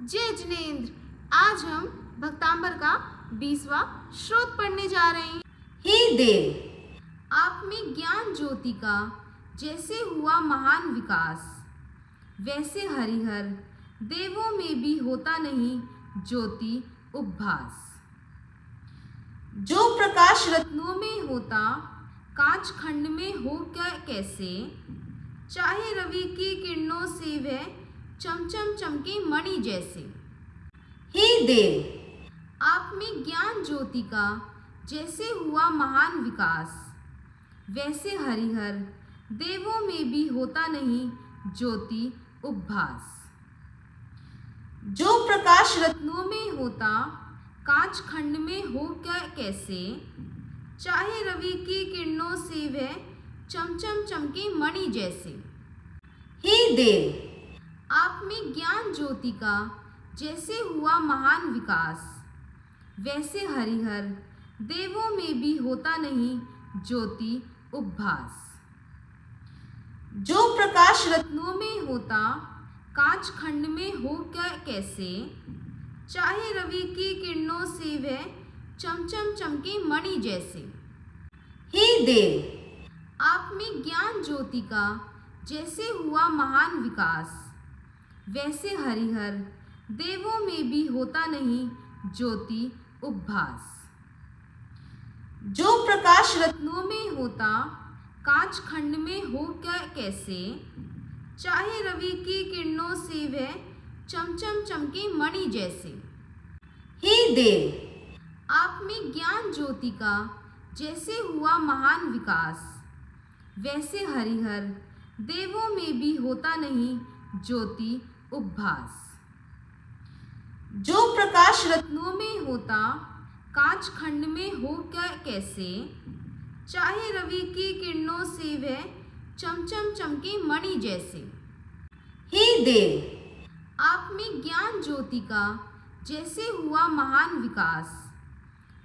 जय जिनेंद्र। आज हम भक्तांबर का 20वां श्लोक पढ़ने जा रहे हैं। हे देव, आप में ज्ञान ज्योति का जैसे हुआ महान विकास, वैसे हरिहर देवों में भी होता नहीं ज्योति उपभास। जो प्रकाश रत्नों में होता कांच खंड में हो क्या कैसे, चाहे रवि की किरणों से वह चमचम चमके मणि जैसे। हे देव, आप में ज्ञान ज्योति का जैसे हुआ महान विकास, वैसे हरिहर देवों में भी होता नहीं ज्योति उपभास। जो प्रकाश रत्नों में होता कांच खंड में हो क्या कैसे, चाहे रवि की किरणों से वह चमचम चमके मणि जैसे। हे देव, आप में ज्ञान ज्योति का जैसे हुआ महान विकास, वैसे हरिहर देवों में भी होता नहीं ज्योति उपभास। जो प्रकाश रत्नों में होता कांच खंड में हो क्या कैसे, चाहे रवि की किरणों से वह चमचम चमके मणि जैसे। हे देव, आप में ज्ञान ज्योति का जैसे हुआ महान विकास, वैसे हरिहर देवों में भी होता नहीं ज्योति उपभास। जो प्रकाश रत्नों में होता कांच खंड में हो क्या कैसे, चाहे रवि की किरणों से वह चमचम चमके मणि जैसे। हे देव, आप में ज्ञान ज्योति का जैसे हुआ महान विकास, वैसे हरिहर देवों में भी होता नहीं ज्योति उपभास। जो प्रकाश रत्नों में होता कांच खंड में हो क्या कैसे, चाहे रवि की किरणों से वह चमचम चमके मणि जैसे। हे देव, आप में ज्ञान ज्योति का जैसे हुआ महान विकास,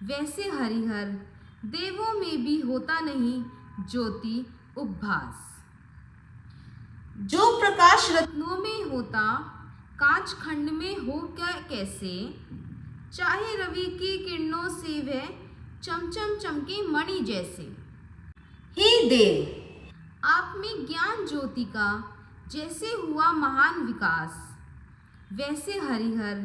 वैसे हरिहर देवों में भी होता नहीं ज्योति उपभास। जो प्रकाश रत्नों में होता कांच खंड में हो क्या कैसे, चाहे रवि की किरणों से वह चमचम चमके मणि जैसे। हे देव, आप में ज्ञान ज्योति का जैसे हुआ महान विकास, वैसे हरिहर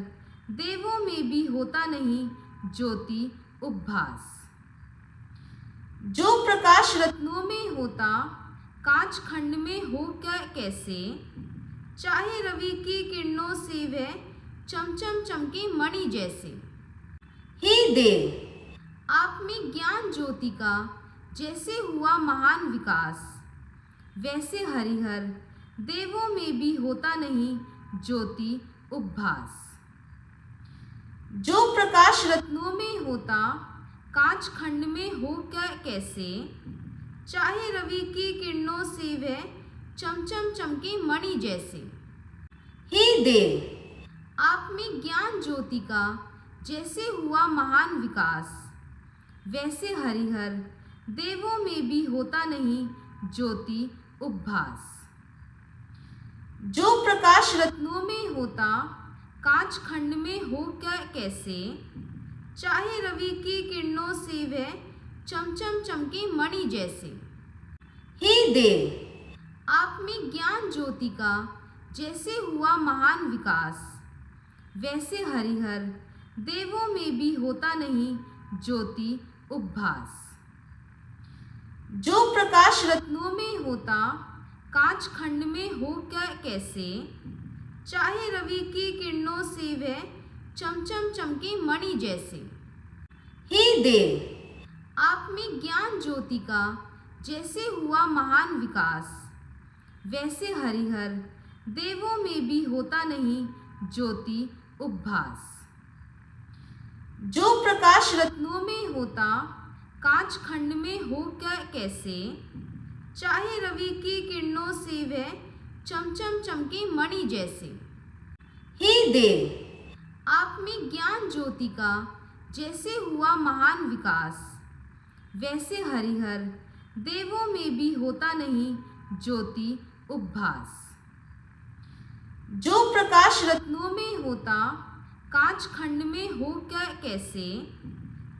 देवों में भी होता नहीं ज्योति उपभास। जो प्रकाश रत्नों में होता कांच खंड में हो क्या कैसे, चाहे रवि की किरणों से वह चमचम चमके मणि जैसे। हे देव, आप में ज्ञान ज्योति का जैसे हुआ महान विकास, वैसे हरिहर देवों में भी होता नहीं ज्योति उपभास। जो प्रकाश रत्नों में होता कांच खंड में हो क्या कैसे, चाहे रवि की किरणों से वह चमचम चमके मणि जैसे। हे देव, आप में ज्ञान ज्योति का जैसे हुआ महान विकास, वैसे हरिहर देवों में भी होता नहीं ज्योति उपभास। जो प्रकाश रत्नों में होता कांच खंड में हो क्या कैसे, चाहे रवि की किरणों से वह चमचम चमके मणि जैसे। हे देव, आप में ज्ञान ज्योति का जैसे हुआ महान विकास, वैसे हरिहर देवों में भी होता नहीं ज्योति उपभास। जो प्रकाश रत्नों में होता कांच खंड में हो क्या कैसे, चाहे रवि की किरणों से वह चमचम चमके मणि जैसे। हे देव, आप में ज्ञान ज्योति का जैसे हुआ महान विकास, वैसे हरिहर देवों में भी होता नहीं ज्योति उपभास। जो प्रकाश रत्नों में होता कांच खंड में हो क्या कैसे, चाहे रवि की किरणों से वह चमचम चमके मणि जैसे। हे देव, आप में ज्ञान ज्योति का जैसे हुआ महान विकास, वैसे हरिहर देवों में भी होता नहीं ज्योति उपभास। जो प्रकाश रत्नों में होता कांच खंड में हो क्या कैसे,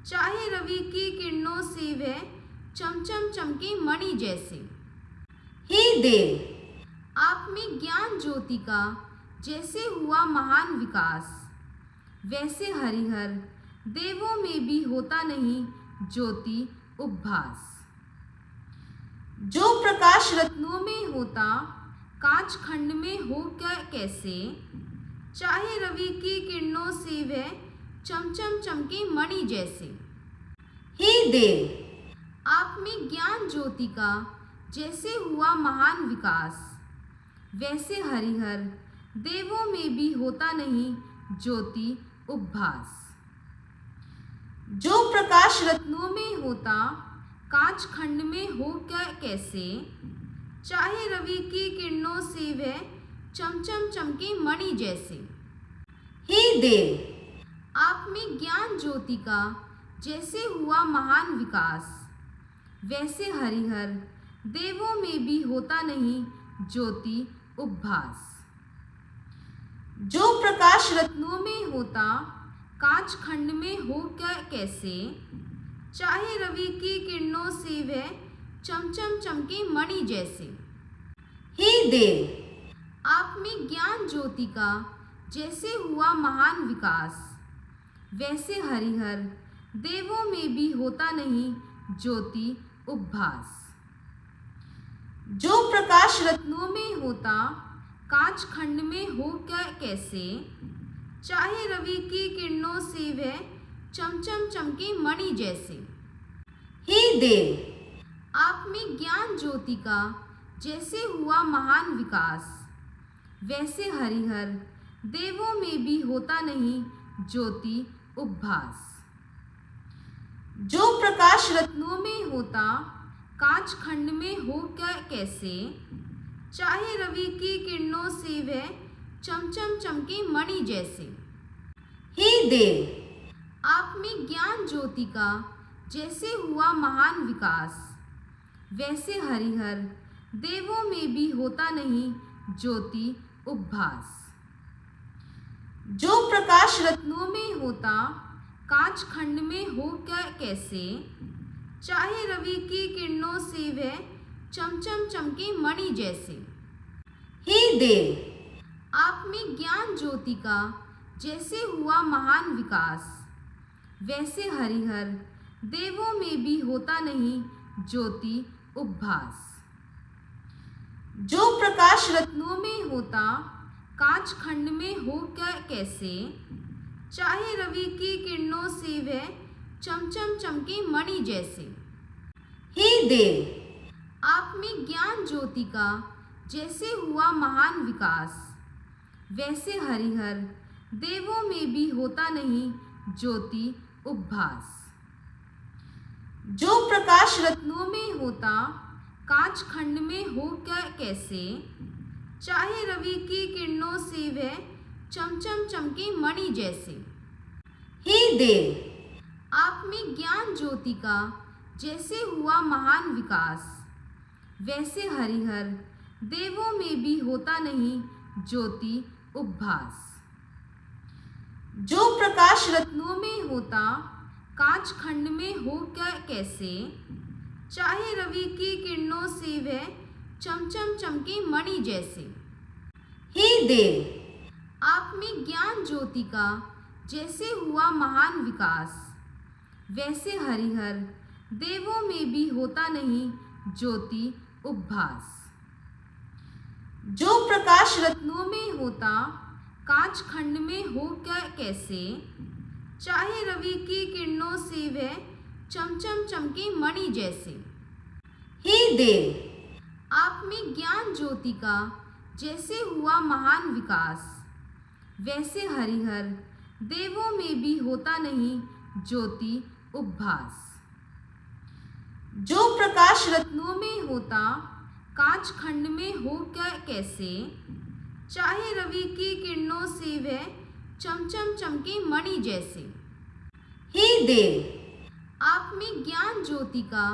चाहे रवि की किरणों से वह चमचम चमके मणि जैसे। हे देव, आप में ज्ञान ज्योति का जैसे हुआ महान विकास, वैसे हरिहर देवों में भी होता नहीं ज्योति उपभास। जो प्रकाश रत्नों में होता कांच खंड में हो क्या कैसे, चाहे रवि की किरणों से वह चमचम चमके मणि जैसे। हे देव, आप में ज्ञान ज्योति का जैसे हुआ महान विकास, वैसे हरिहर देवों में भी होता नहीं ज्योति उपभास। जो प्रकाश रत्नों में होता कांच खंड में हो क्या कैसे, चाहे रवि की किरणों से वह चमचम चमके मणि जैसे। हे देव, आप में ज्ञान ज्योति का जैसे हुआ महान विकास, वैसे हरिहर देवों में भी होता नहीं ज्योति उपभास। जो प्रकाश रत्नों में होता कांच खंड में हो क्या कैसे, चाहे रवि की किरणों से वह चमचम चमके मणि जैसे। हे देव, आप में ज्ञान ज्योति का जैसे हुआ महान विकास, वैसे हरिहर देवों में भी होता नहीं ज्योति उपभास। जो प्रकाश रत्नों में होता कांच खंड में हो क्या कैसे, चाहे रवि की किरणों से वह चमचम चमके मणि जैसे। हे देव, आप में ज्ञान ज्योति का जैसे हुआ महान विकास, वैसे हरिहर देवों में भी होता नहीं ज्योति उपभास। जो प्रकाश रत्नों में होता कांच खंड में हो क्या कैसे, चाहे रवि की किरणों से वह चमचम चमके मणि जैसे। हे देव, आप में ज्ञान ज्योति का जैसे हुआ महान विकास, वैसे हरिहर देवों में भी होता नहीं ज्योति उपभास। जो प्रकाश रत्नों में होता कांच खंड में हो क्या कैसे, चाहे रवि की किरणों से वह चमचम चमके मणि जैसे। हे देव, आप में ज्ञान ज्योति का जैसे हुआ महान विकास, वैसे हरिहर देवों में भी होता नहीं ज्योति उपभास। जो प्रकाश रत्नों में होता कांच खंड में हो क्या कैसे, चाहे रवि की किरणों से वह चमचम चमके मणि जैसे। हे देव, आप में ज्ञान ज्योति का जैसे हुआ महान विकास, वैसे हरिहर देवों में भी होता नहीं ज्योति उपभास। जो प्रकाश रत्नों में होता कांच खंड में हो क्या कैसे, चाहे रवि की किरणों से वह चमचम चमके मणि जैसे। हे देव, आप में ज्ञान ज्योति का जैसे हुआ महान विकास, वैसे हरिहर देवों में भी होता नहीं ज्योति उपभास। जो प्रकाश रत्नों में होता कांच खंड में हो क्या कैसे, चाहे रवि की किरणों से वह चमचम चमके मणि जैसे। हे देव, आप में ज्ञान ज्योति का जैसे हुआ महान विकास, वैसे हरिहर देवों में भी होता नहीं ज्योति उपभास। जो प्रकाश रत्नों में होता कांच खंड में हो क्या कैसे, चाहे रवि की किरणों से वह चमचम चमके मणि जैसे। हे देव, आप में ज्ञान ज्योति का जैसे हुआ महान विकास, वैसे हरिहर देवों में भी होता नहीं ज्योति उपभास। जो प्रकाश रत्नों में होता कांच खंड में हो क्या कैसे, चाहे रवि की किरणों से वह चमचम चमके मणि जैसे। हे देव, आप में ज्ञान ज्योति का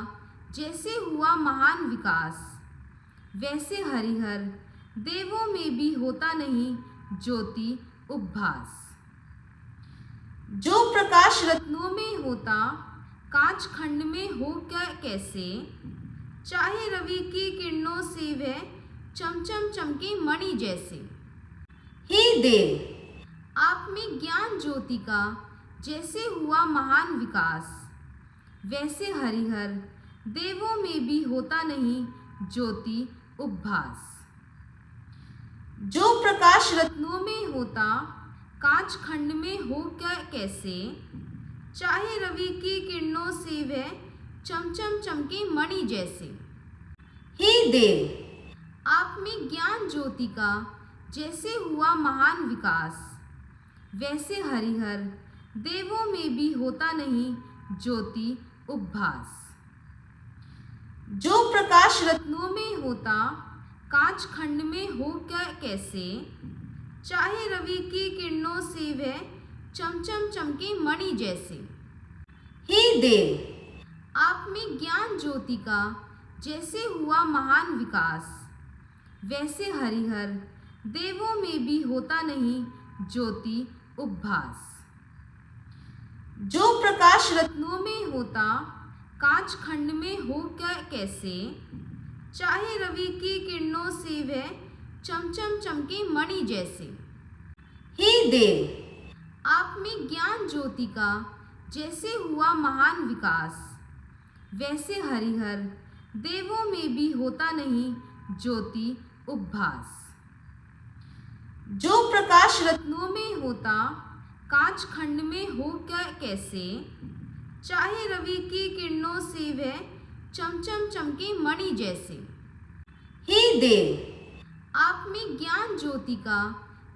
जैसे हुआ महान विकास, वैसे हरिहर देवों में भी होता नहीं ज्योति उपभास। जो प्रकाश रत्नों में होता कांच खंड में हो क्या कैसे, चाहे रवि की किरणों से वह चमचम चमके मणि जैसे। ही देव, आप में ज्ञान ज्योति का जैसे हुआ महान विकास, वैसे हरिहर देवों में भी होता नहीं ज्योति उपभास। जो प्रकाश रत्नों में होता कांच खंड में हो क्या कैसे, चाहे रवि की किरणों से वह चमचम चमके मणि जैसे। ही देव, आप में ज्ञान ज्योति का जैसे हुआ महान विकास, वैसे हरिहर देवों में भी होता नहीं ज्योति उपभास। जो प्रकाश रत्नों में होता कांच खंड में हो क्या कैसे, चाहे रवि की किरणों से वह चमचम चमके मणि जैसे। ही देव, आप में ज्ञान ज्योति का जैसे हुआ महान विकास, वैसे हरिहर देवों में भी होता नहीं ज्योति उपभास। जो प्रकाश रत्नों में होता कांच खंड में हो क्या कैसे, चाहे रवि की किरणों से वह चमचम चमके मणि जैसे। ही देव, आप में ज्ञान ज्योति का जैसे हुआ महान विकास, वैसे हरिहर देवों में भी होता नहीं ज्योति उपभास। जो प्रकाश रत्नों में होता कांच खंड में हो क्या कैसे, चाहे रवि की किरणों से वह चमचम चमके मणि जैसे। ही देव, आप में ज्ञान ज्योति का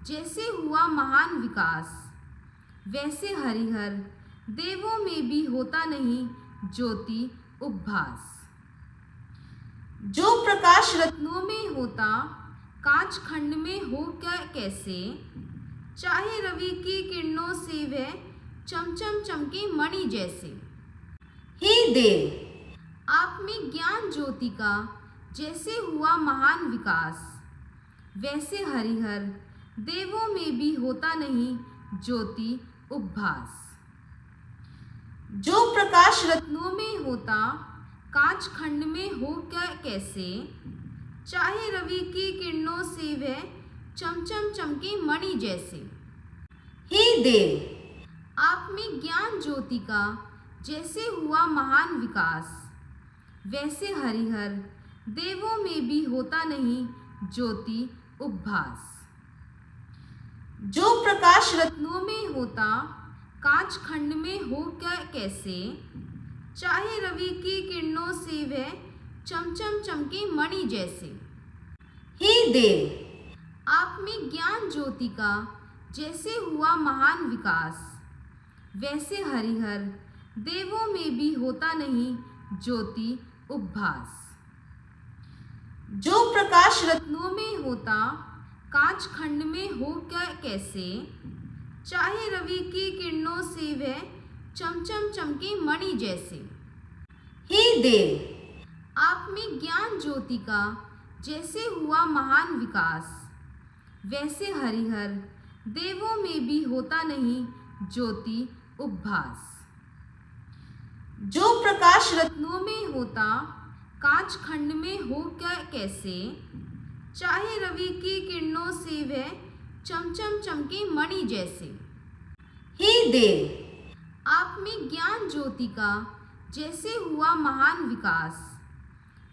जैसे हुआ महान विकास, वैसे हरिहर देवों में भी होता नहीं ज्योति उपभास। जो प्रकाश रत्नों में होता कांच खंड में हो क्या कैसे, चाहे रवि की किरणों से वह चमचम चमके मणि जैसे। ही देव, आप में ज्ञान ज्योति का जैसे हुआ महान विकास, वैसे हरिहर देवों में भी होता नहीं ज्योति उपभास। जो प्रकाश रत्नों में होता कांच खंड में हो क्या कैसे, चाहे रवि की किरणों से वह चमचम चमके मणि जैसे। ही देव, आप में ज्ञान ज्योति का जैसे हुआ महान विकास, वैसे हरिहर देवों में भी होता नहीं ज्योति उपभास। जो प्रकाश रत्नों में होता कांच खंड में हो क्या कैसे, चाहे रवि की किरणों से वह चमचम चमके मणि जैसे। ही देव, आप में ज्ञान ज्योति का जैसे हुआ महान विकास, वैसे हरिहर देवों में भी होता नहीं ज्योति उपभास। जो प्रकाश रत्नों में होता कांच खंड में हो क्या कैसे, चाहे रवि की किरणों से वह चमचम चमके मणि जैसे। ही देव, आप में ज्ञान ज्योति का जैसे हुआ महान विकास, वैसे हरिहर देवों में भी होता नहीं ज्योति उपभास। जो प्रकाश रत्नों में होता कांच खंड में हो क्या कैसे, चाहे रवि की किरणों से वह चमचम चमके मणि जैसे। ही देव, आप में ज्ञान ज्योति का जैसे हुआ महान विकास,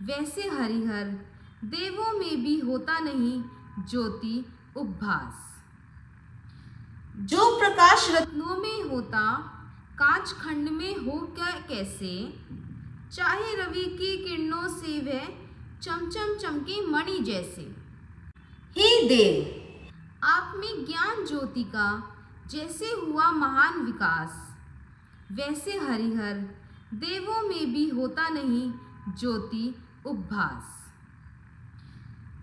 वैसे हरिहर देवों में भी होता नहीं ज्योति उपभास। जो प्रकाश रत्नों में होता कांच खंड में हो क्या कैसे, चाहे रवि की किरणों से वह चमचम चमके मणि जैसे। ही देव, आप में ज्ञान ज्योति का जैसे हुआ महान विकास, वैसे हरिहर देवों में भी होता नहीं ज्योति उपभास।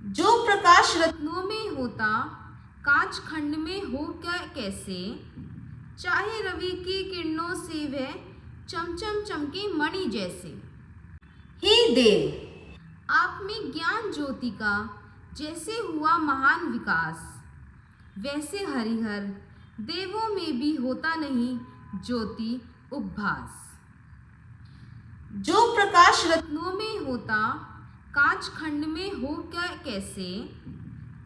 जो प्रकाश रत्नों में होता कांच खंड में हो क्या कैसे, चाहे रवि की किरणों से वह चमचम चमके मणि जैसे। ही देव, आप में ज्ञान ज्योति का जैसे हुआ महान विकास, वैसे हरिहर देवों में भी होता नहीं ज्योति उपभास। जो प्रकाश रत्नों में होता कांच खंड में हो क्या कैसे,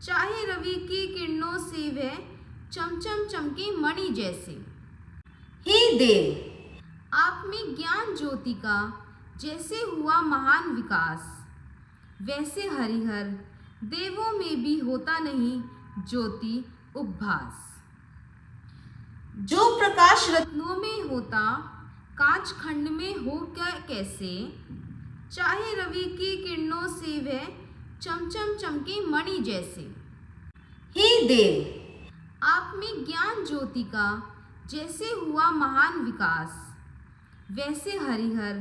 चाहे रवि की किरणों से वह चमचम चमके मणि जैसे। ही देव आप में ज्ञान ज्योति का जैसे हुआ महान विकास, वैसे हरिहर देवों में भी होता नहीं ज्योति उपभास। जो प्रकाश रत्नों में होता कांच खंड में हो क्या कैसे, चाहे रवि की किरणों से वह चमचम चमके मणि जैसे। ही देव आप में ज्ञान ज्योति का जैसे हुआ महान विकास, वैसे हरिहर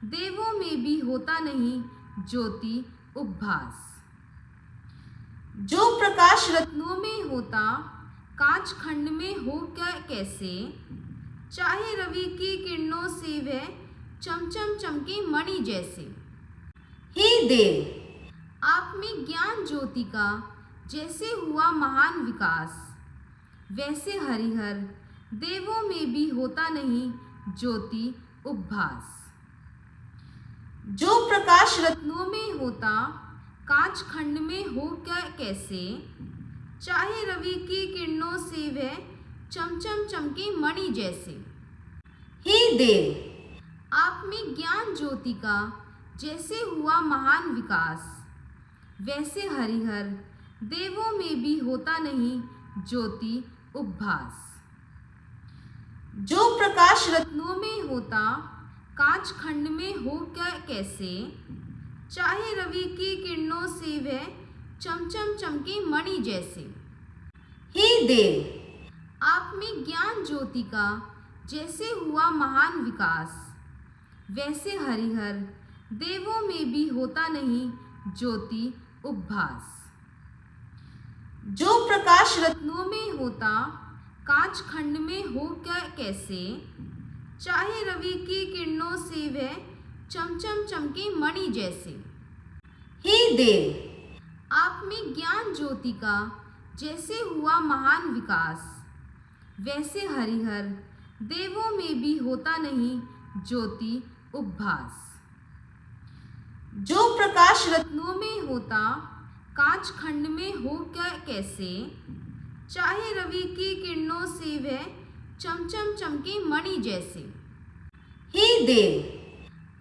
देवों में भी होता नहीं ज्योति उपभास। जो प्रकाश रत्नों में होता कांच खंड में हो क्या कैसे, चाहे रवि की किरणों से वह चमचम चमके मणि जैसे। ही देव आप में ज्ञान ज्योति का जैसे हुआ महान विकास, वैसे हरिहर देवों में भी होता नहीं ज्योति उपभास। जो प्रकाश रत्नों में होता कांच खंड में हो क्या कैसे, चाहे रवि की किरणों से वह चमचम चमके मणि जैसे। ही देव आप में ज्ञान ज्योति का जैसे हुआ महान विकास, वैसे हरिहर देवों में भी होता नहीं ज्योति उपभास। जो प्रकाश रत्नों में होता कांच खंड में हो क्या कैसे, चाहे रवि की किरणों से वह चमचम चमके मणि जैसे। ही देव आप में ज्ञान ज्योति का जैसे हुआ महान विकास, वैसे हरिहर देवों में भी होता नहीं ज्योति उपभास। जो प्रकाश रत्नों में होता कांच खंड में हो क्या कैसे, चाहे रवि की किरणों से वह चमचम चमके मणि जैसे। ही देव आप में ज्ञान ज्योति का जैसे हुआ महान विकास, वैसे हरिहर देवों में भी होता नहीं ज्योति उपभास। जो प्रकाश रत्नों में होता कांच खंड में हो क्या कैसे, चाहे रवि की किरणों से वह चमचम चमके मणि जैसे। ही देव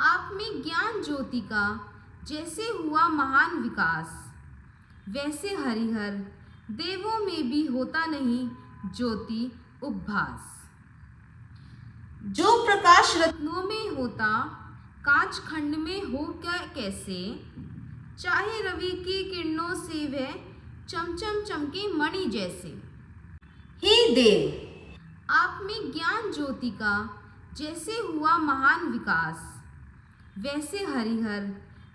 आप में ज्ञान ज्योति का जैसे हुआ महान विकास, वैसे हरिहर देवों में भी होता नहीं ज्योति उपभास। जो प्रकाश रत्नों में होता कांच खंड में हो क्या कैसे, चाहे रवि की किरणों से वह चमचम चमके मणि जैसे। ही देव आप में ज्ञान ज्योति का जैसे हुआ महान विकास, वैसे हरिहर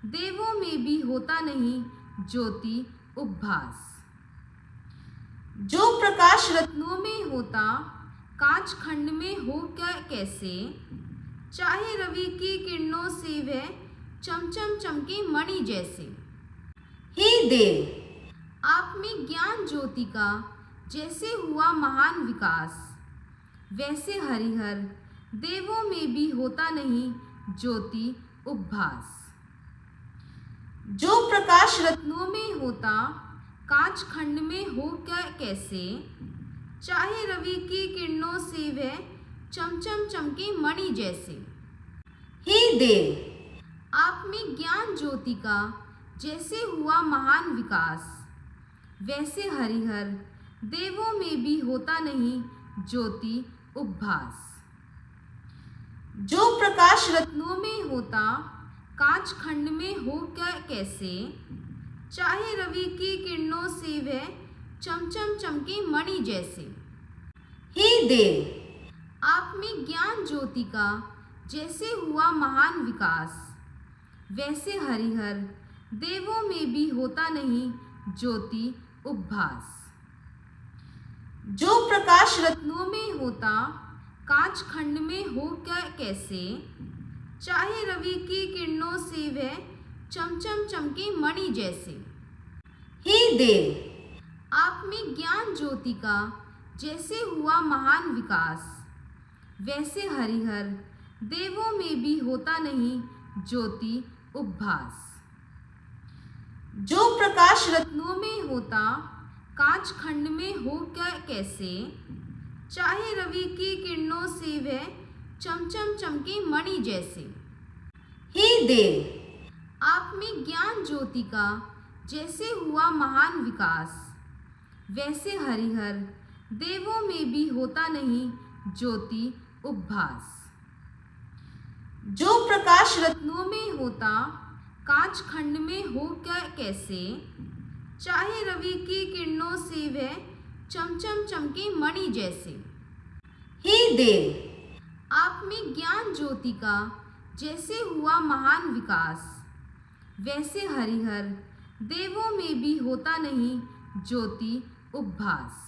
देवों में भी होता नहीं ज्योति उपभास। जो प्रकाश रत्नों में होता कांच खंड में हो क्या कैसे, चाहे रवि की किरणों से वह चमचम चमके मणि जैसे। ही देव आप में ज्ञान ज्योति का जैसे हुआ महान विकास, वैसे हरिहर देवों में भी होता नहीं ज्योति उपभास। जो प्रकाश रत्नों में होता कांच खंड में हो क्या कैसे, चाहे रवि की किरणों से वह चमचम चमके मणि जैसे। ही देव आप में ज्ञान ज्योति का जैसे हुआ महान विकास, वैसे हरिहर देवों में भी होता नहीं ज्योति उपभास। जो प्रकाश रत्नों में होता कांच खंड में हो क्या कैसे, चाहे रवि की किरणों से वह चमचम चमके मणि जैसे। ही देव आप में ज्ञान ज्योति का जैसे हुआ महान विकास, वैसे हरिहर देवों में भी होता नहीं ज्योति उपभास। जो प्रकाश रत्नों में होता कांच खंड में हो क्या कैसे, चाहे रवि की किरणों से वह चमचम चमके मणि जैसे। ही देव आप में ज्ञान ज्योति का जैसे हुआ महान विकास, वैसे हरिहर देवों में भी होता नहीं ज्योति उपभास। जो प्रकाश रत्नों में होता कांच खंड में हो क्या कैसे, चाहे रवि की किरणों से वह चमचम चमके मणि जैसे। ही देव आप में ज्ञान ज्योति का जैसे हुआ महान विकास, वैसे हरिहर देवों में भी होता नहीं ज्योति उपभास। जो प्रकाश रत्नों में होता कांच खंड में हो क्या कैसे, चाहे रवि की किरणों से वह चमचम चमके मणि जैसे। ही देव आप में ज्ञान ज्योति का जैसे हुआ महान विकास, वैसे हरिहर देवों में भी होता नहीं ज्योति उपभास।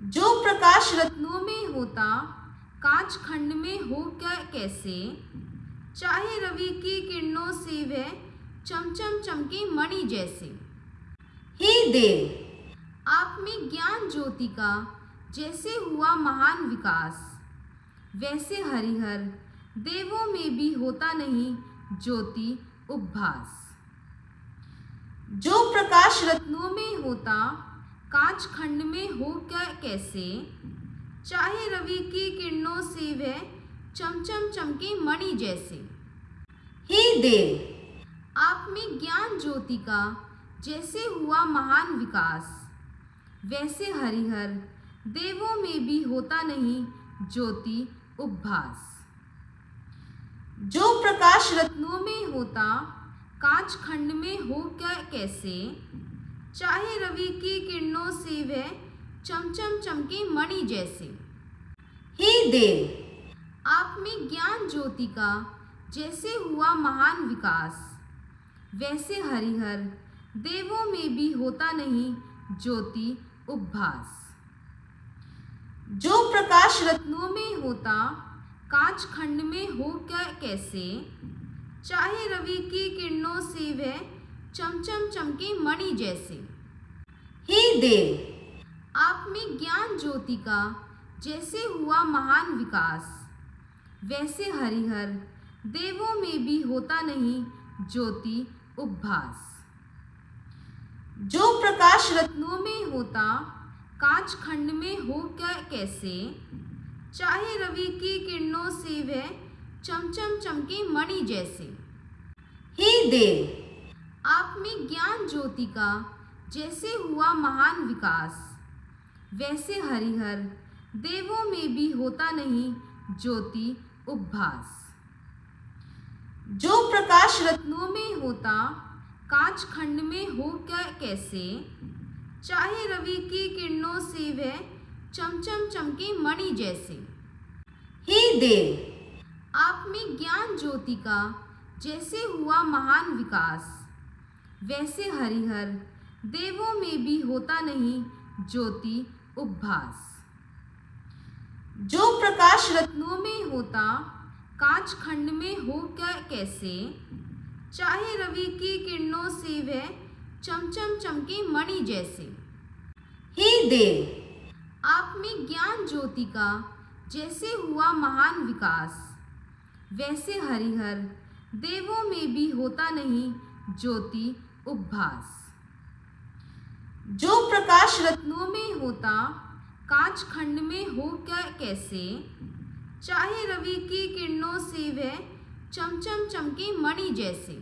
जो प्रकाश रत्नों में होता कांच खंड में हो क्या कैसे, चाहे रवि की किरणों से वह चमचम चमके मणि जैसे। ही देव आप में ज्ञान ज्योति का जैसे हुआ महान विकास, वैसे हरिहर देवों में भी होता नहीं ज्योति उपभास। जो प्रकाश रत्नों में होता कांच खंड में हो क्या कैसे, चाहे रवि की किरणों से वह चमचम चमके मणि जैसे। ही देव आप में ज्ञान ज्योति का जैसे हुआ महान विकास, वैसे हरिहर देवों में भी होता नहीं ज्योति उपभास। जो प्रकाश रत्नों में होता कांच खंड में हो क्या कैसे, चाहे रवि की किरणों से वह चमचम चमके मणि जैसे। ही देव आप में ज्ञान ज्योति का जैसे हुआ महान विकास, वैसे हरिहर देवों में भी होता नहीं ज्योति उपभास। जो प्रकाश रत्नों में होता कांच खंड में हो क्या कैसे, चाहे रवि की किरणों से वह चमचम चमके मणि जैसे। ही देव आप में ज्ञान ज्योति का जैसे हुआ महान विकास, वैसे हरिहर देवों में भी होता नहीं ज्योति उपभास। जो प्रकाश रत्नों में होता कांच खंड में हो क्या कैसे, चाहे रवि की किरणों से वह चमचम चमके मणि जैसे। ही देव आप में ज्ञान ज्योति का जैसे हुआ महान विकास, वैसे हरिहर देवों में भी होता नहीं ज्योति उपभास। जो प्रकाश रत्नों में होता कांच खंड में हो क्या कैसे, चाहे रवि की किरणों से वह चमचम चमके मणि जैसे। ही देव आप में ज्ञान ज्योति का जैसे हुआ महान विकास, वैसे हरिहर देवों में भी होता नहीं ज्योति उपभास। जो प्रकाश रत्नों में होता कांच खंड में हो क्या कैसे, चाहे रवि की किरणों से वह चमचम चमके मणि जैसे। ही देव आप में ज्ञान ज्योति का जैसे हुआ महान विकास, वैसे हरिहर देवों में भी होता नहीं ज्योति उपभास। जो प्रकाश रत्नों में होता कांच खंड में हो क्या कैसे, चाहे रवि की किरणों से वह चमचम चमके मणि जैसे।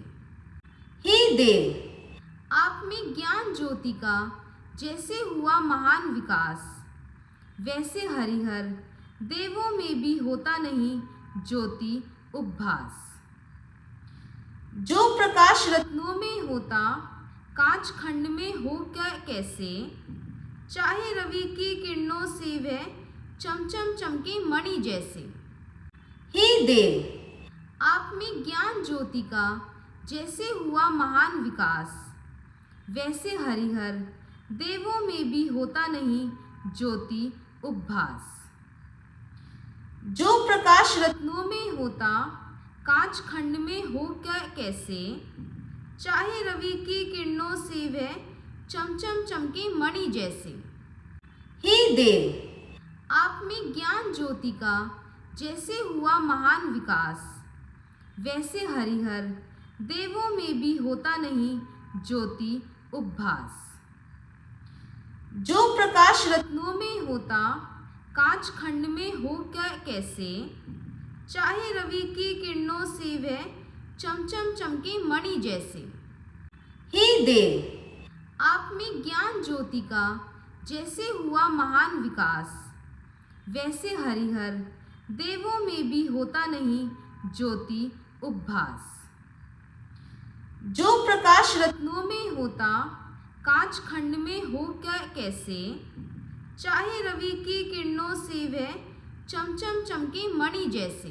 ही देव आप में ज्ञान ज्योति का जैसे हुआ महान विकास, वैसे हरिहर देवों में भी होता नहीं ज्योति उपभास। जो प्रकाश रत्नों में होता कांच खंड में हो क्या कैसे, चाहे रवि की किरणों से वह चमचम चमके मणि जैसे। ही देव आप में ज्ञान ज्योति का जैसे हुआ महान विकास, वैसे हरिहर देवों में भी होता नहीं ज्योति उपभास। जो प्रकाश रत्नों में होता कांच खंड में हो क्या कैसे, चाहे रवि की किरणों से वह चमचम चमके मणि जैसे। हे देव, आप में ज्ञान ज्योति का जैसे हुआ महान विकास, वैसे हरिहर देवों में भी होता नहीं ज्योति उपभास। जो प्रकाश रत्नों में होता कांच खंड में हो क्या कैसे, चाहे रवि की किरणों से वह चमचम चमके मणि जैसे। हे देव, आप में ज्ञान ज्योति का जैसे हुआ महान विकास, वैसे हरिहर देवों में भी होता नहीं ज्योति उपभास। जो प्रकाश रत्नों में होता कांच खंड में हो क्या कैसे, चाहे रवि की किरणों से वह चमचम चमके मणि जैसे।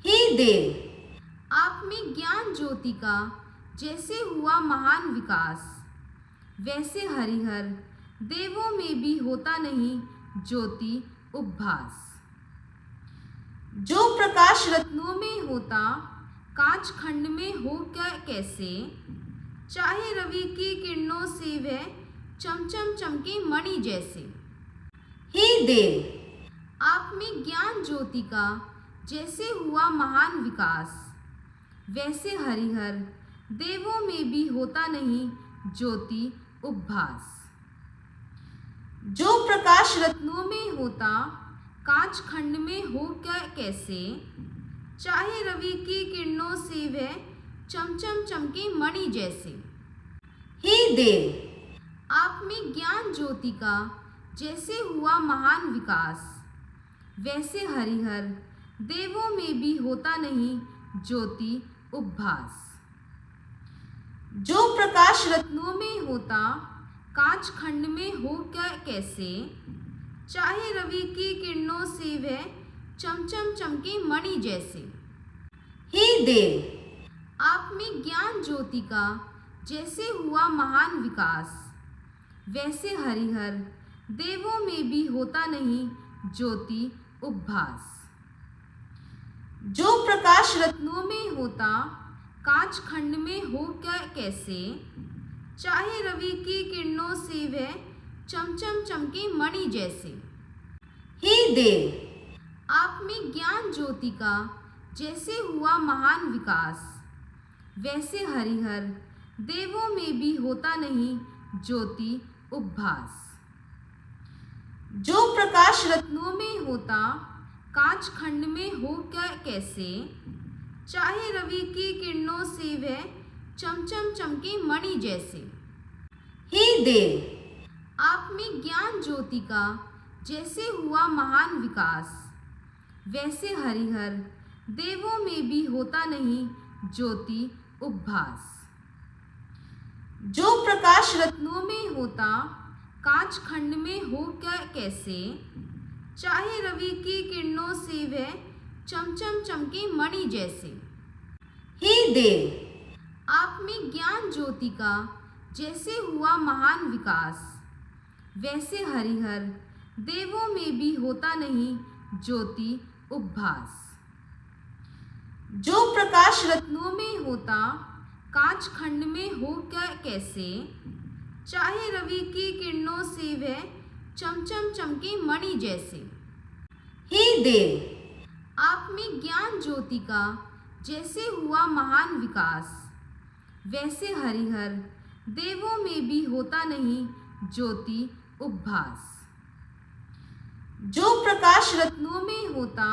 हे देव, आप में ज्ञान ज्योति का जैसे हुआ महान विकास, वैसे हरिहर देवों में भी होता नहीं ज्योति उपभास। जो प्रकाश रत्नों में होता कांच खंड में हो क्या कैसे, चाहे रवि की किरणों से वह चमचम चमके मणि जैसे। हे देव, आप में ज्ञान ज्योति का जैसे हुआ महान विकास, वैसे हरिहर देवों में भी होता नहीं ज्योति उपभास। जो प्रकाश रत्नों में होता कांच खंड में हो क्या कैसे, चाहे रवि की किरणों से वह चमचम चमके मणि जैसे। हे देव, आप में ज्ञान ज्योति का जैसे हुआ महान विकास, वैसे हरिहर देवों में भी होता नहीं ज्योति उपभास। जो प्रकाश रत्नों में होता कांच खंड में हो क्या कैसे, चाहे रवि की किरणों से वह चमचम चमके मणि जैसे। हे देव, आप में ज्ञान ज्योति का जैसे हुआ महान विकास, वैसे हरिहर देवों में भी होता नहीं ज्योति उपभास। जो प्रकाश रत्नों में होता कांच खंड में हो क्या कैसे, चाहे रवि की किरणों से वह चमचम चमके मणि जैसे। हे देव, आप में ज्ञान ज्योति का जैसे हुआ महान विकास, वैसे हरिहर देवों में भी होता नहीं ज्योति उपभास। जो प्रकाश रत्नों में होता कांच खंड में हो क्या कैसे, चाहे रवि की किरणों से वह चमचम चमके मणि जैसे। हे देव, आप में ज्ञान ज्योति का जैसे हुआ महान विकास, वैसे हरिहर देवों में भी होता नहीं ज्योति उपभास। जो प्रकाश रत्नों में होता कांच खंड में हो क्या कैसे, चाहे रवि की किरणों से वह चमचम चमके मणि जैसे। हे देव, आप में ज्ञान ज्योति का जैसे हुआ महान विकास, वैसे हरिहर देवों में भी होता नहीं ज्योति उपभास। जो प्रकाश रत्नों में होता कांच खंड में हो क्या कैसे, चाहे रवि की किरणों से वह चमचम चमके मणि जैसे। हे देव, आप में ज्ञान ज्योति का जैसे हुआ महान विकास, वैसे हरिहर देवों में भी होता नहीं ज्योति उपभास। जो प्रकाश रत्नों में होता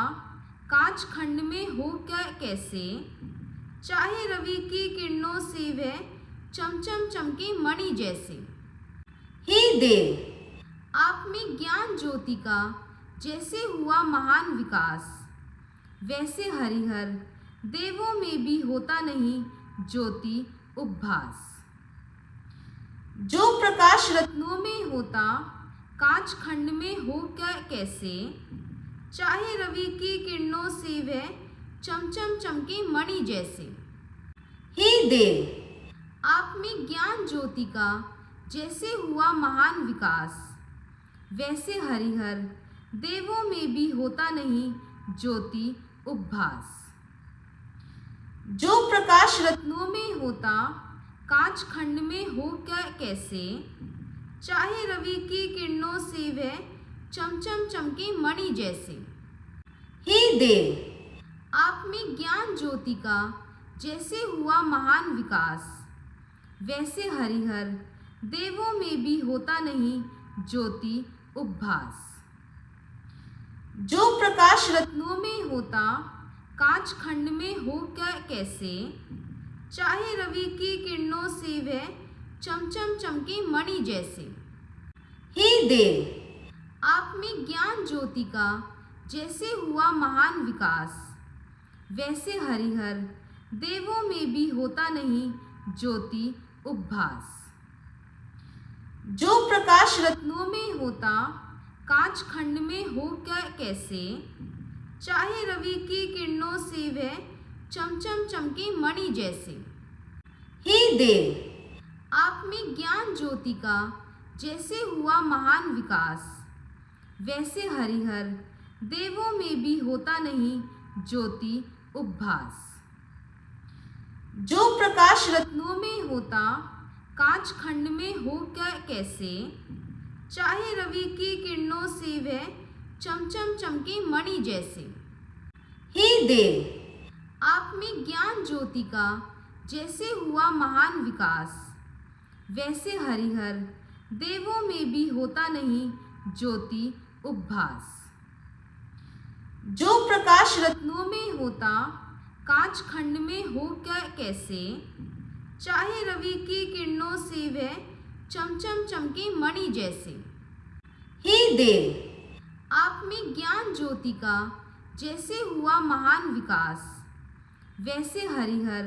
कांच खंड में हो क्या कैसे, चाहे रवि की किरणों से वह चमचम चमके मणि जैसे। हे देव, आप में ज्ञान ज्योति का जैसे हुआ महान विकास, वैसे हरिहर देवों में भी होता नहीं ज्योति उपभास। जो प्रकाश रत्नों में होता कांच खंड में हो क्या कैसे, चाहे रवि की किरणों से वह चमचम चमके मणि जैसे। हे देव, आप में ज्ञान ज्योति का जैसे हुआ महान विकास, वैसे हरिहर देवों में भी होता नहीं ज्योति उपभास। जो प्रकाश रत्नों में होता काच खंड में हो क्या कैसे, चाहे रवि की किरणों से वह चमचम चमके मणि जैसे। हे देव, आप में ज्ञान ज्योति का जैसे हुआ महान विकास, वैसे हरिहर देवों में भी होता नहीं ज्योति उपभास। जो प्रकाश रत्नों में होता काच खंड में हो क्या कैसे, चाहे रवि की किरणों से वह चमचम चमके मणि जैसे। हे देव, आप में ज्ञान ज्योति का जैसे हुआ महान विकास, वैसे हरिहर देवों में भी होता नहीं ज्योति उपभास। जो प्रकाश रत्नों में होता काच खंड में हो क्या कैसे, चाहे रवि की किरणों से वह चमचम चमके मणि जैसे। हे देव, आप में ज्ञान ज्योति का जैसे हुआ महान विकास, वैसे हरिहर देवों में भी होता नहीं ज्योति उपभास। जो प्रकाश रत्नों में होता काच खंड में हो क्या कैसे, चाहे रवि की किरणों से वह चमचम चमके मणि जैसे। हे देव, आप में ज्ञान ज्योति का जैसे हुआ महान विकास, वैसे हरिहर देवों में भी होता नहीं ज्योति उपभास। जो प्रकाश रत्नों में होता काच खंड में हो क्या कैसे, चाहे रवि की किरणों से वह चमचम चमके मणि जैसे। हे देव, आप में ज्ञान ज्योति का जैसे हुआ महान विकास, वैसे हरिहर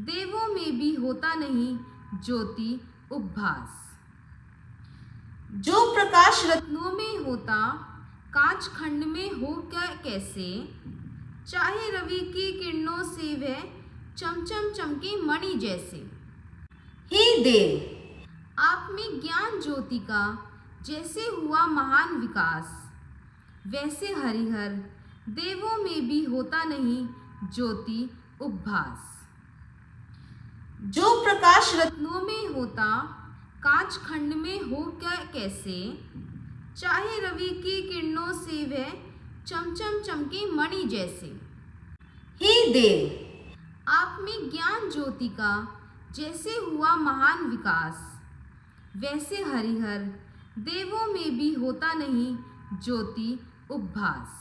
देवों में भी होता नहीं ज्योति उपभास। जो प्रकाश रत्नों में होता काच खंड में हो क्या कैसे, चाहे रवि की किरणों से वह चमचम चमके मणि जैसे। हे देव, आप में ज्ञान ज्योति का जैसे हुआ महान विकास, वैसे हरिहर देवों में भी होता नहीं ज्योति उपभास। जो प्रकाश रत्नों में होता काच खंड में हो क्या कैसे, चाहे रवि की किरणों से वह चमचम चमके मणि जैसे। हे देव, आप में ज्ञान ज्योति का जैसे हुआ महान विकास, वैसे हरिहर देवों में भी होता नहीं ज्योति उपभास।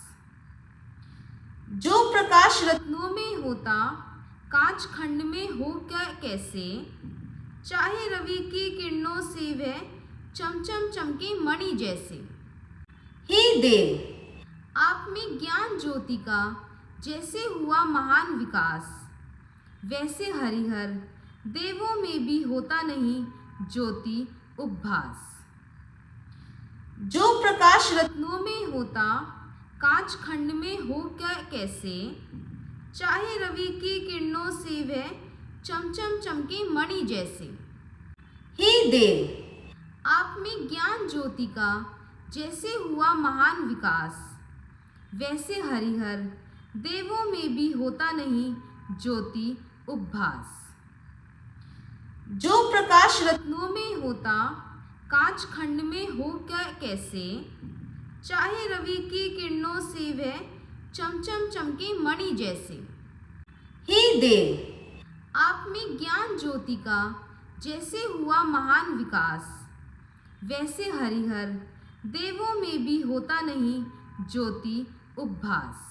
जो प्रकाश रत्नों में होता काच खंड में हो क्या कैसे, चाहे रवि की किरणों से वह चमचम चमके मणि जैसे। हे देव, आप में ज्ञान ज्योति का जैसे हुआ महान विकास, वैसे हरिहर देवों में भी होता नहीं ज्योति उपभास। जो प्रकाश रत्नों में होता काच खंड में हो क्या कैसे, चाहे रवि की किरणों से वह चमचम चमके मणि जैसे। हे देव, आप में ज्ञान ज्योति का जैसे हुआ महान विकास, वैसे हरिहर देवों में भी होता नहीं ज्योति उपभास। जो प्रकाश रत्नों में होता काच खंड में हो क्या कैसे, चाहे रवि की किरणों से वह चमचम चमके मणि जैसे। हे देव, आप में ज्ञान ज्योति का जैसे हुआ महान विकास, वैसे हरिहर देवों में भी होता नहीं ज्योति उपभास।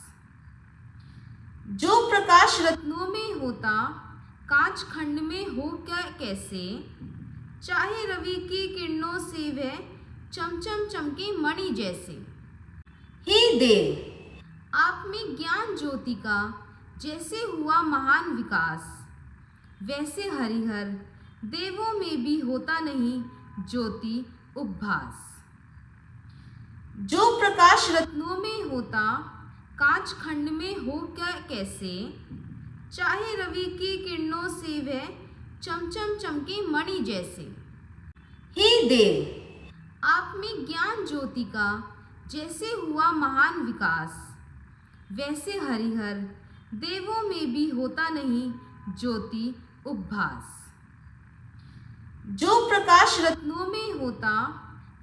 जो प्रकाश रत्नों में होता काच खंड में हो क्या कैसे, चाहे रवि की किरणों से वह चमचम चमके मणि जैसे। हे देव, आप में ज्ञान ज्योति का जैसे हुआ महान विकास, वैसे हरिहर देवों में भी होता नहीं ज्योति उपभास। जो प्रकाश रत्नों में होता काच खंड में हो क्या कैसे, चाहे रवि की किरणों से वह चमचम चमके मणि जैसे। हे देव, आप में ज्ञान ज्योति का जैसे हुआ महान विकास, वैसे हरिहर देवों में भी होता नहीं ज्योति उपभास। जो प्रकाश रत्नों में होता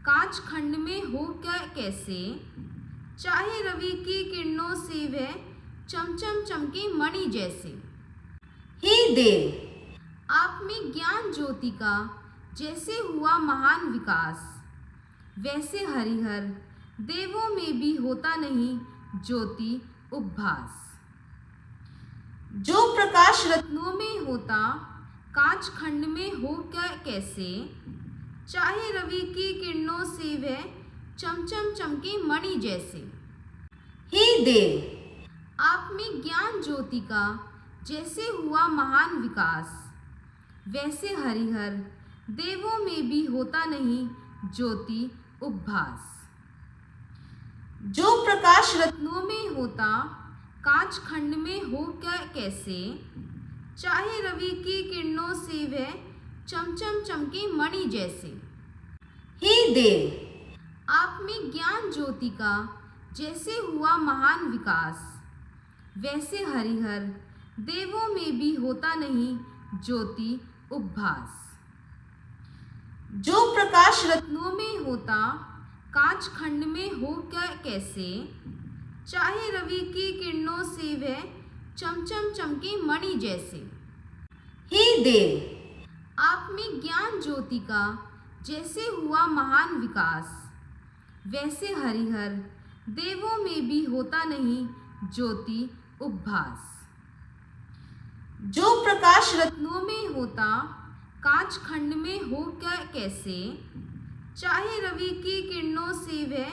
कांच खंड में हो क्या कैसे, चाहे रवि की किरणों से वह चमचम चमके मणि जैसे। ही देव, आप में ज्ञान ज्योति का जैसे हुआ महान विकास, वैसे हरिहर देवों में भी होता नहीं ज्योति उपभास। जो प्रकाश रत्नों में होता कांच खंड में हो क्या कैसे, चाहे रवि की किरणों से वह चमचम चमके मणि जैसे। ही देव, आप में ज्ञान ज्योति का जैसे हुआ महान विकास, वैसे हरिहर देवों में भी होता नहीं ज्योति उपभास। जो प्रकाश रत्नों में होता कांच खंड में हो क्या कैसे, चाहे रवि की किरणों से वह चमचम चमके मणि जैसे। ही देव, आप में ज्ञान ज्योति का जैसे हुआ महान विकास, वैसे हरिहर देवों में भी होता नहीं ज्योति उपभास। जो प्रकाश रत्नों में होता कांच खंड में हो क्या कैसे, चाहे रवि की किरणों से वह चमचम चमके मणि जैसे। ही देव, आप में ज्ञान ज्योति का जैसे हुआ महान विकास, वैसे हरिहर देवों में भी होता नहीं ज्योति उपभास। जो प्रकाश रत्नों में होता कांच खंड में हो क्या कैसे, चाहे रवि की किरणों से वह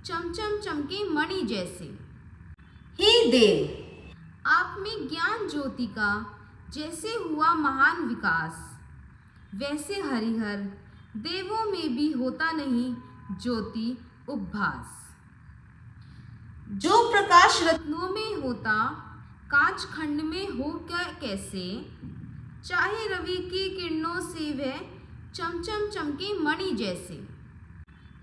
चमचम चमके मणि जैसे। ही देव, आप में ज्ञान ज्योति का जैसे हुआ महान विकास, वैसे हरिहर देवों में भी होता नहीं ज्योति उपभास। जो प्रकाश रत्नों में होता कांच खंड में हो क्या कैसे, चाहे रवि की किरणों से वह चमचम चमके मणि जैसे।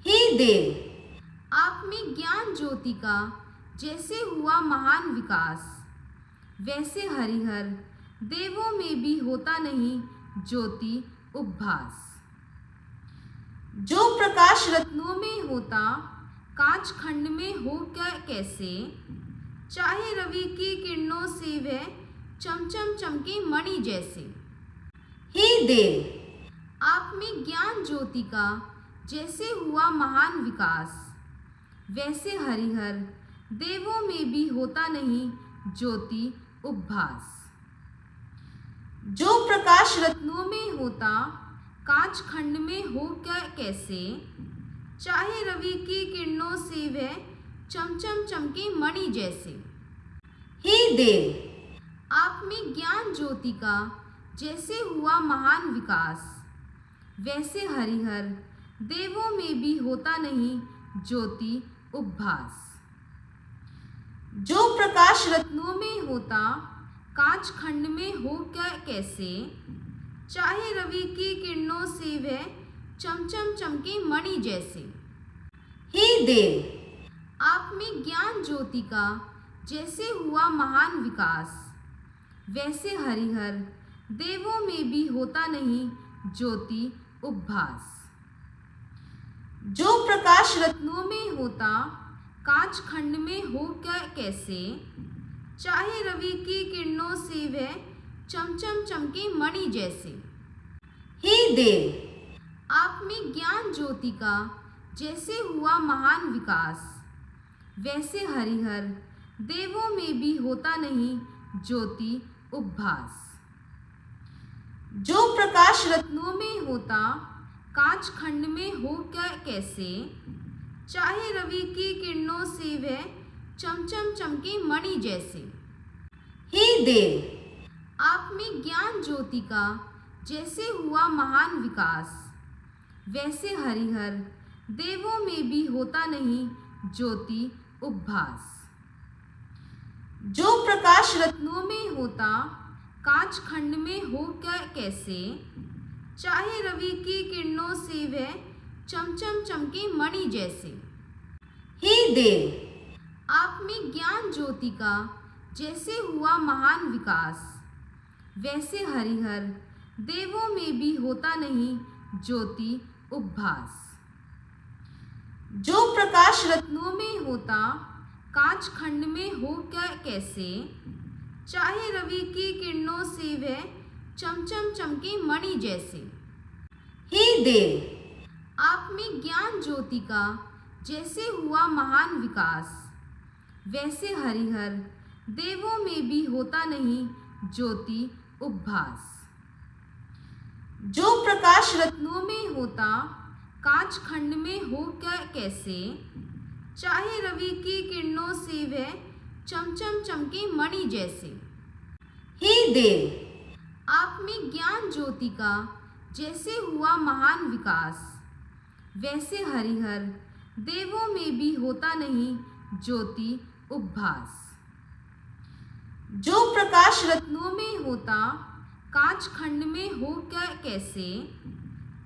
ही देव, आप में ज्ञान ज्योति का जैसे हुआ महान विकास, वैसे हरिहर देवों में भी होता नहीं ज्योति उपभास। जो प्रकाश रत्नों में होता कांच खंड में हो क्या कैसे, चाहे रवि की किरणों से वह चमचम चमके मणि जैसे। ही देव, आप में ज्ञान ज्योति का जैसे हुआ महान विकास, वैसे हरिहर देवों में भी होता नहीं ज्योति उपभास। जो प्रकाश रत्नों में होता कांच खंड में हो क्या कैसे, चाहे रवि की किरणों से वह चमचम चमके मणि जैसे। ही देव, आप में ज्ञान ज्योति का जैसे हुआ महान विकास, वैसे हरिहर देवों में भी होता नहीं ज्योति उपभास। जो प्रकाश रत्नों में होता कांच खंड में हो क्या कैसे, चाहे रवि की किरणों से वह चमचम चमके मणि जैसे। ही देव, आप में ज्ञान ज्योति का जैसे हुआ महान विकास, वैसे हरिहर देवों में भी होता नहीं ज्योति उपभास। जो प्रकाश रत्नों में होता कांच खंड में हो क्या कैसे, चाहे रवि की किरणों से वह चमचम चमके मणि जैसे। ही देव, आप में ज्ञान ज्योति का जैसे हुआ महान विकास, वैसे हरिहर देवों में भी होता नहीं ज्योति उपभास। जो प्रकाश रत्नों में होता कांच खंड में हो क्या कैसे, चाहे रवि की किरणों से वह चमचम चमके मणि जैसे। ही देव, आप में ज्ञान ज्योति का जैसे हुआ महान विकास, वैसे हरिहर देवों में भी होता नहीं ज्योति उपभास। जो प्रकाश रत्नों में होता कांच खंड में हो क्या कैसे, चाहे रवि की किरणों से वह चमचम चमके मणि जैसे। ही देव, आप में ज्ञान ज्योति का जैसे हुआ महान विकास, वैसे हरिहर देवों में भी होता नहीं ज्योति उपभास। जो प्रकाश रत्नों में होता कांच खंड में हो क्या कैसे, चाहे रवि की किरणों से वह चमचम चमके मणि जैसे। ही देव, आप में ज्ञान ज्योति का जैसे हुआ महान विकास, वैसे हरिहर देवों में भी होता नहीं ज्योति उपभास। जो प्रकाश रत्नों में होता कांच खंड में हो क्या कैसे, चाहे रवि की किरणों से वह चमचम चमके मणि जैसे। ही देव, आप में ज्ञान ज्योति का जैसे हुआ महान विकास, वैसे हरिहर देवों में भी होता नहीं ज्योति उपभास। जो प्रकाश रत्नों में होता कांच खंड में हो क्या कैसे,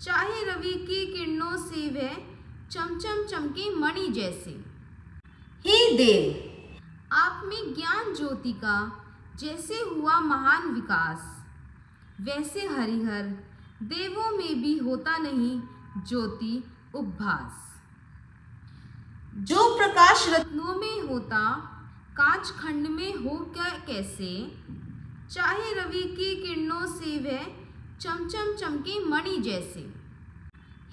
चाहे रवि की किरणों से वह चमचम चमके मणि जैसे। ही देव, आप में ज्ञान ज्योति का जैसे हुआ महान विकास, वैसे हरिहर देवों में भी होता नहीं ज्योति उपभास। जो प्रकाश रत्नों में होता कांच खंड में हो क्या कैसे, चाहे रवि की किरणों से वह चमचम चमके मणि जैसे।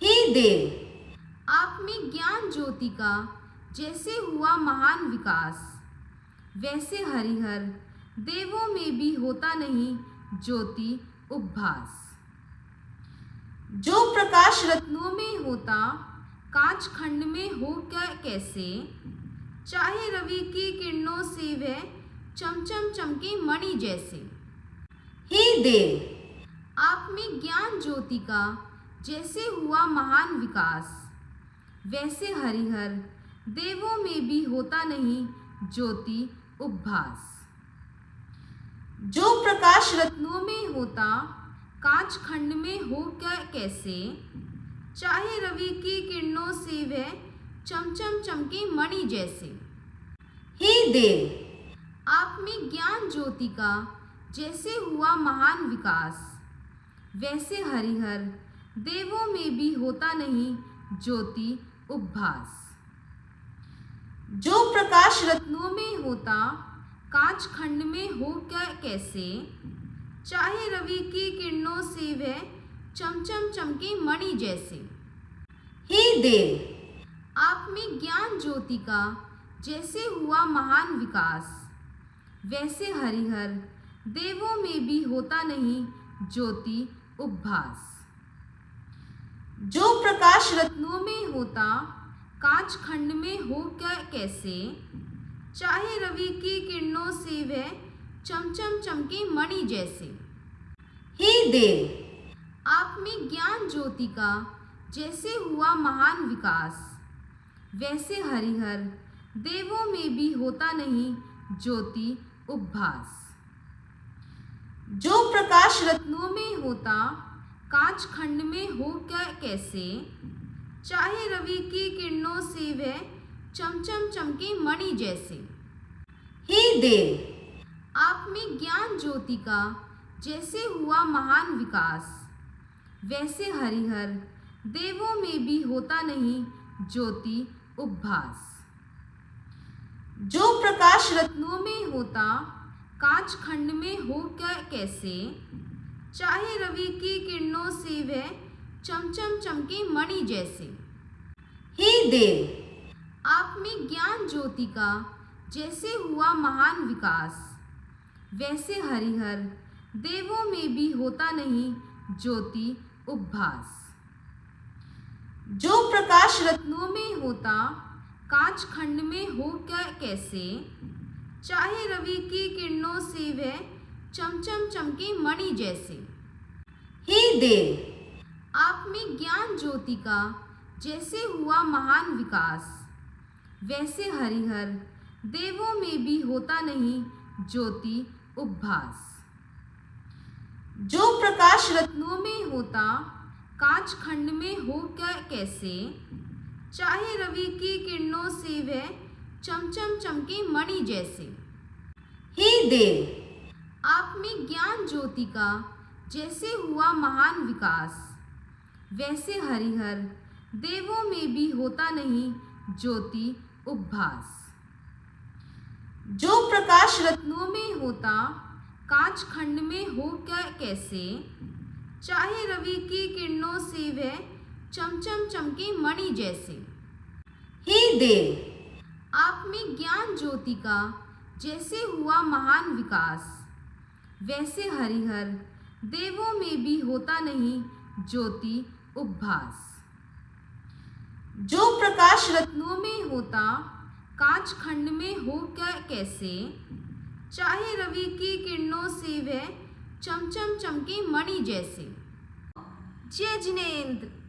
ही देव, आप में ज्ञान ज्योति का जैसे हुआ महान विकास, वैसे हरिहर देवों में भी होता नहीं ज्योति उपभास। जो प्रकाश रत्नों में होता कांच खंड में हो क्या कैसे, चाहे रवि की किरणों से वह चमचम चमके मणि जैसे। ही देव, आप में ज्ञान ज्योति का जैसे हुआ महान विकास, वैसे हरिहर देवों में भी होता नहीं ज्योति उपभास। जो प्रकाश रत्नों में होता कांच खंड में हो क्या कैसे, चाहे रवि की किरणों से वह चमचम चमके मणि जैसे। ही देव, आप में ज्ञान ज्योति का जैसे हुआ महान विकास, वैसे हरिहर देवों में भी होता नहीं ज्योति उपभास। जो प्रकाश रत्नों में होता कांच खंड में हो क्या कैसे, चाहे रवि की किरणों से वह चमचम चमके मणि जैसे। ही देव, आप में ज्ञान ज्योति का जैसे हुआ महान विकास, वैसे हरिहर देवों में भी होता नहीं ज्योति उपभास। जो प्रकाश रत्नों में होता कांच खंड में हो क्या कैसे, चाहे रवि की किरणों से वह चमचम चमके मणि जैसे। ही देव, आप में ज्ञान ज्योति का जैसे हुआ महान विकास, वैसे हरिहर देवों में भी होता नहीं ज्योति उपभास। जो प्रकाश रत्नों में होता कांच खंड में हो क्या कैसे, चाहे रवि की किरणों से वह चमचम चमके मणि जैसे। ही देव, आप में ज्ञान ज्योति का जैसे हुआ महान विकास, वैसे हरिहर देवों में भी होता नहीं ज्योति उपभास। जो प्रकाश रत्नों में होता कांच खंड में हो क्या कैसे, चाहे रवि की किरणों से वह चमचम चमके मणि जैसे। ही देव, आप में ज्ञान ज्योति का जैसे हुआ महान विकास, वैसे हरिहर देवों में भी होता नहीं ज्योति उपभास। जो प्रकाश रत्नों में होता कांच खंड में हो क्या कैसे, चाहे रवि की किरणों से वह चमचम चमके मणि जैसे। ही देव, आप में ज्ञान ज्योति का जैसे हुआ महान विकास, वैसे हरिहर देवों में भी होता नहीं ज्योति उपभास। जो प्रकाश रत्नों में होता कांच खंड में हो क्या कैसे, चाहे रवि की किरणों से वह चमचम चमके मणि जैसे। ही देव, आप में ज्ञान ज्योति का जैसे हुआ महान विकास, वैसे हरिहर देवों में भी होता नहीं ज्योति उपभास। जो प्रकाश रत्नों में होता कांच खंड में हो क्या कैसे, चाहे रवि की किरणों से वह चमचम चमके मणि जैसे। ही देव आप में ज्ञान ज्योति का जैसे हुआ महान विकास, वैसे हरिहर देवों में भी होता नहीं ज्योति उपभास। जो प्रकाश रत्नों में होता कांच खंड में हो क्या कैसे, चाहे रवि की किरणों से वह चमचम चमके मणि जैसे। जय जिनेंद्र।